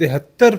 73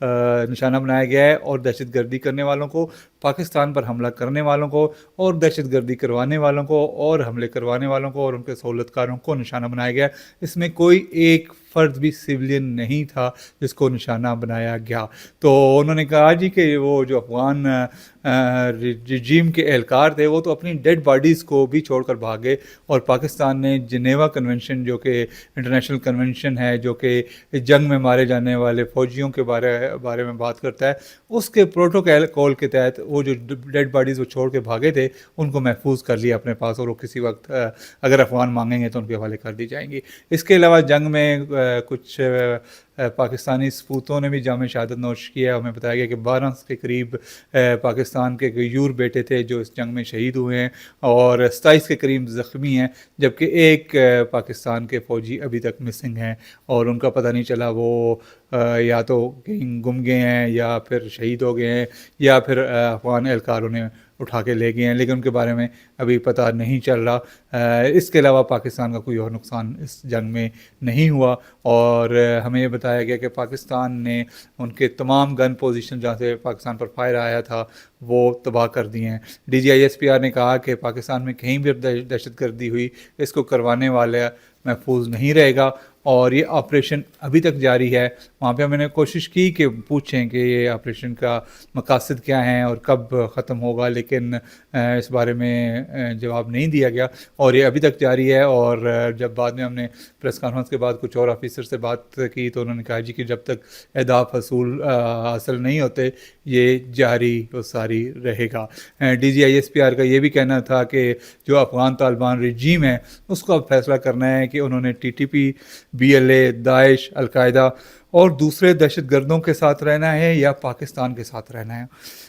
نشانہ بنایا گیا ہے اور دہشت گردی کرنے والوں کو، پاکستان پر حملہ کرنے والوں کو اور دہشت گردی کروانے والوں کو اور حملے کروانے والوں کو اور ان کے سہولت کاروں کو نشانہ بنایا گیا. اس میں کوئی ایک فرد بھی سویلین نہیں تھا جس کو نشانہ بنایا گیا. تو انہوں نے کہا جی کہ وہ جو افغان رجیم کے اہلکار تھے وہ تو اپنی ڈیڈ باڈیز کو بھی چھوڑ کر بھاگے، اور پاکستان نے جنیوا کنونشن جو کہ انٹرنیشنل کنونشن ہے جو کہ جنگ میں مارے جانے والے فوجیوں کے بارے میں بات کرتا ہے، اس کے پروٹوکول کے تحت وہ جو ڈیڈ باڈیز وہ چھوڑ کے بھاگے تھے ان کو محفوظ کر لیا اپنے پاس، اور وہ کسی وقت اگر افغان مانگیں گے تو ان کے حوالے کر دی جائیں گی. اس کے علاوہ جنگ میں کچھ پاکستانی سپوتوں نے بھی جام شہادت نوش کیا. ہمیں بتایا گیا کہ 12 کے قریب پاکستان کے غیور بیٹے تھے جو اس جنگ میں شہید ہوئے ہیں اور 27 کے قریب زخمی ہیں، جبکہ ایک پاکستان کے فوجی ابھی تک مسنگ ہیں اور ان کا پتہ نہیں چلا وہ یا تو کہیں گم گئے ہیں یا پھر شہید ہو گئے ہیں یا پھر افغان اہلکاروں نے اٹھا کے لے گئے ہیں، لیکن ان کے بارے میں ابھی پتہ نہیں چل رہا. اس کے علاوہ پاکستان کا کوئی اور نقصان اس جنگ میں نہیں ہوا، اور ہمیں یہ بتایا گیا کہ پاکستان نے ان کے تمام گن پوزیشن جہاں سے پاکستان پر فائر آیا تھا وہ تباہ کر دیے ہیں. DGISPR نے کہا کہ پاکستان میں کہیں بھی دہشت گردی ہوئی اس کو کروانے والا محفوظ نہیں رہے گا، اور یہ آپریشن ابھی تک جاری ہے. وہاں پہ ہم نے کوشش کی کہ پوچھیں کہ یہ آپریشن کا مقاصد کیا ہیں اور کب ختم ہوگا، لیکن اس بارے میں جواب نہیں دیا گیا اور یہ ابھی تک جاری ہے. اور جب بعد میں ہم نے پریس کانفرنس کے بعد کچھ اور آفیسر سے بات کی تو انہوں نے کہا جی کہ جب تک اہداف حاصل نہیں ہوتے یہ جاری و ساری رہے گا. DGISPR کا یہ بھی کہنا تھا کہ جو افغان طالبان رجیم ہے اس کو اب فیصلہ کرنا ہے کہ انہوں نے TTP، BLA، داعش، القاعدہ اور دوسرے دہشت گردوں کے ساتھ رہنا ہے یا پاکستان کے ساتھ رہنا ہے.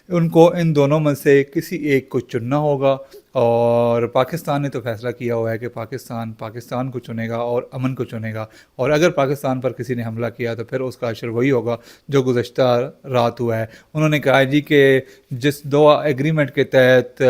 ان کو ان دونوں میں سے کسی ایک کو چننا ہوگا، اور پاکستان نے تو فیصلہ کیا ہوا ہے کہ پاکستان کو چنے گا اور امن کو چنے گا، اور اگر پاکستان پر کسی نے حملہ کیا تو پھر اس کا اشر وہی ہوگا جو گزشتہ رات ہوا ہے. انہوں نے کہا جی کہ جس 2 ایگریمنٹ کے تحت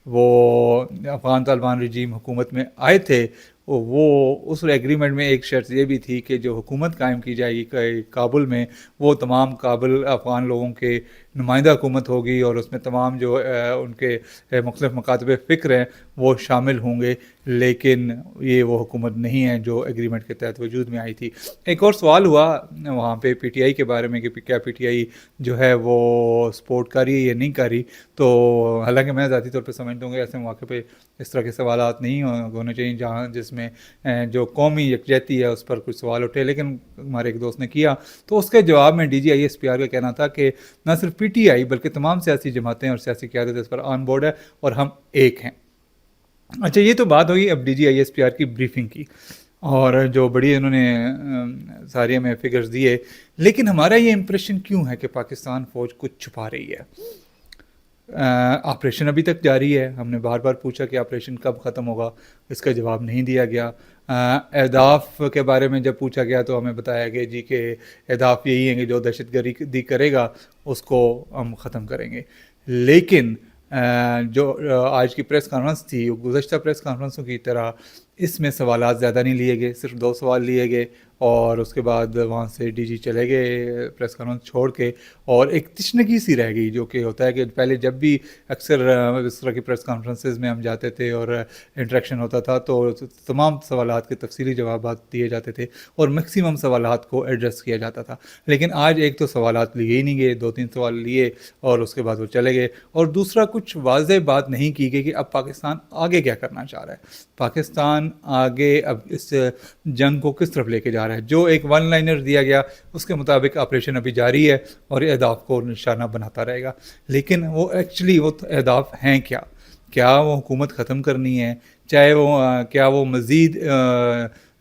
وہ افغان طالبان رجیم حکومت میں آئے تھے وہ اس ایگریمنٹ میں ایک شرط یہ بھی تھی کہ جو حکومت قائم کی جائے گی کابل میں وہ تمام کابل افغان لوگوں کے نمائندہ حکومت ہوگی، اور اس میں تمام جو ان کے مختلف مکاتب فکر ہیں وہ شامل ہوں گے، لیکن یہ وہ حکومت نہیں ہے جو ایگریمنٹ کے تحت وجود میں آئی تھی. ایک اور سوال ہوا وہاں پہ PTI کے بارے میں کہ کیا PTI جو ہے وہ سپورٹ کر رہی ہے یا نہیں کر رہی. تو حالانکہ میں ذاتی طور پہ سمجھتا ہوں کہ ایسے مواقع پہ اس طرح کے سوالات نہیں ہونے چاہیے جس میں جو قومی یکجہتی ہے اس پر کچھ سوال اٹھے، لیکن ہمارے ایک دوست نے کیا تو اس کے جواب میں DGISPR کا کہنا تھا کہ نہ صرف PTI بلکہ تمام سیاسی جماعتیں اور سیاسی قیادت اس پر آن بورڈ ہے اور ہم ایک ہیں. اچھا، یہ تو بات ہوئی اب DGISPR کی بریفنگ کی اور جو بڑی انہوں نے سارے ہمیں فگرز دیے، لیکن ہمارا یہ امپریشن کیوں ہے کہ پاکستان فوج کچھ چھپا رہی ہے؟ آپریشن ابھی تک جاری ہے. ہم نے بار بار پوچھا کہ آپریشن کب ختم ہوگا، اس کا جواب نہیں دیا گیا. اہداف کے بارے میں جب پوچھا گیا تو ہمیں بتایا گیا جی کہ اہداف یہی ہیں کہ جو دہشت گردی کرے گا اس کو ہم ختم کریں گے. لیکن جو آج کی پریس کانفرنس تھی گزشتہ پریس کانفرنسوں کی طرح اس میں سوالات زیادہ نہیں لیے گئے، صرف 2 سوال لیے گئے اور اس کے بعد وہاں سے DG چلے گئے پریس کانفرنس چھوڑ کے، اور ایک تشنگی سی رہ گئی جو کہ ہوتا ہے کہ پہلے جب بھی اکثر اس طرح کی پریس کانفرنسز میں ہم جاتے تھے اور انٹریکشن ہوتا تھا تو تمام سوالات کے تفصیلی جوابات دیے جاتے تھے اور میکسیمم سوالات کو ایڈریس کیا جاتا تھا. لیکن آج ایک تو سوالات لیے ہی نہیں گئے، 2-3 سوال لیے اور اس کے بعد وہ چلے گئے، اور دوسرا کچھ واضح بات نہیں کی گئی کہ اب پاکستان آگے کیا کرنا چاہ رہا ہے، پاکستان آگے اب اس جنگ کو کس طرف لے کے جا رہا ہے. جو ایک 1 لائنر دیا گیا اس کے مطابق آپریشن ابھی جاری ہے اور یہ اہداف کو نشانہ بناتا رہے گا، لیکن وہ ایکچولی وہ اہداف ہیں کیا وہ حکومت ختم کرنی ہے، چاہے کیا وہ مزید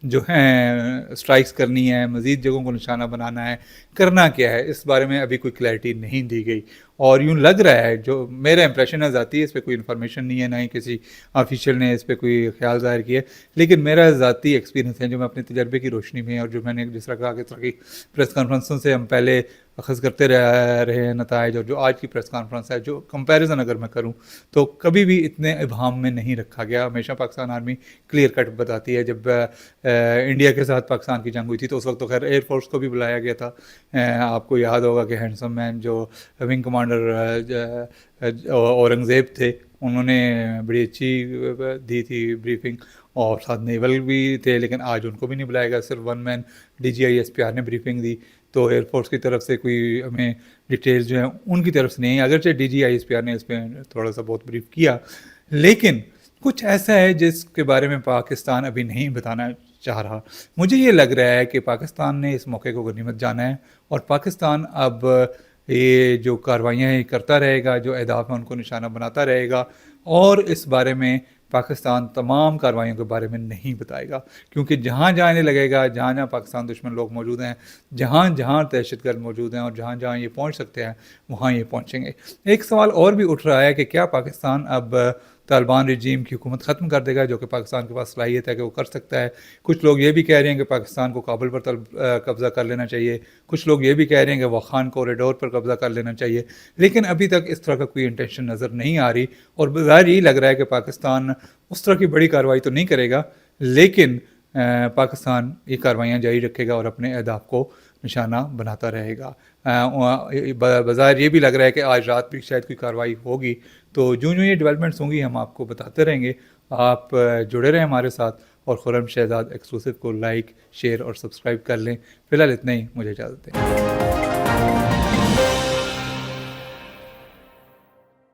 جو ہیں اسٹرائکس کرنی ہے، مزید جگہوں کو نشانہ بنانا ہے، کرنا کیا ہے، اس بارے میں ابھی کوئی کلیئرٹی نہیں دی گئی. اور یوں لگ رہا ہے، جو میرا امپریشن ہے ذاتی، اس پہ کوئی انفارمیشن نہیں ہے، نہ ہی کسی آفیشیل نے اس پہ کوئی خیال ظاہر کیا، لیکن میرا ذاتی ایکسپیرینس ہے جو میں اپنے تجربے کی روشنی میں اور جو میں نے جس طرح کہا کہ پریس کانفرنسوں سے ہم پہلے اخذ کرتے رہے ہیں نتائج، اور جو آج کی پریس کانفرنس ہے، جو کمپیریزن اگر میں کروں تو کبھی بھی اتنے ابہام میں نہیں رکھا گیا. ہمیشہ پاکستان آرمی کلیئر کٹ بتاتی ہے. جب انڈیا کے ساتھ پاکستان کی جنگ ہوئی تھی تو اس وقت تو خیر ایئر فورس کو بھی بلایا گیا تھا. آپ کو یاد ہوگا کہ ہینڈسم مین جو ونگ کمانڈر اورنگزیب تھے، انہوں نے بڑی اچھی دی تھی بریفنگ، اور ساتھ نیول بھی تھے، لیکن آج ان کو بھی نہیں بلایا گیا. صرف ون مین DGISPR نے بریفنگ دی. تو ایئر فورس کی طرف سے کوئی ہمیں ڈیٹیلز جو ہیں ان کی طرف سے نہیں. اگرچہ DGISPR نے اس پہ تھوڑا سا بہت بریف کیا، لیکن کچھ ایسا ہے جس کے بارے میں پاکستان ابھی نہیں بتانا چاہ رہا. مجھے یہ لگ رہا ہے کہ پاکستان نے اس موقع کو غنیمت جانا ہے، اور پاکستان اب یہ جو کاروائیاں ہیں کرتا رہے گا، جو اہداف ہیں ان کو نشانہ بناتا رہے گا، اور اس بارے میں پاکستان تمام کاروائیوں کے بارے میں نہیں بتائے گا. کیونکہ جہاں جہاں انہیں لگے گا، جہاں جہاں پاکستان دشمن لوگ موجود ہیں، جہاں جہاں دہشت گرد موجود ہیں، اور جہاں جہاں یہ پہنچ سکتے ہیں وہاں یہ پہنچیں گے. ایک سوال اور بھی اٹھ رہا ہے کہ کیا پاکستان اب طالبان رجیم کی حکومت ختم کر دے گا، جو کہ پاکستان کے پاس صلاحیت ہے کہ وہ کر سکتا ہے. کچھ لوگ یہ بھی کہہ رہے ہیں کہ پاکستان کو کابل پر قبضہ کر لینا چاہیے. کچھ لوگ یہ بھی کہہ رہے ہیں کہ وخان کوریڈور پر قبضہ کر لینا چاہیے. لیکن ابھی تک اس طرح کا کوئی انٹینشن نظر نہیں آ رہی، اور بظاہر یہی لگ رہا ہے کہ پاکستان اس طرح کی بڑی کارروائی تو نہیں کرے گا، لیکن پاکستان یہ کارروائیاں جاری رکھے گا اور اپنے اہداف کو نشانہ بناتا رہے گا. بظاہر یہ بھی لگ رہا ہے کہ آج رات بھی شاید کوئی کارروائی ہوگی. تو جو یہ ڈیولپمنٹس ہوں گی ہم آپ کو بتاتے رہیں گے. آپ جڑے رہیں ہمارے ساتھ، اور خرم شہزاد ایکسکلوسیو کو لائک، شیئر اور سبسکرائب کر لیں. فی الحال اتنا ہی، مجھے اجازت دیں.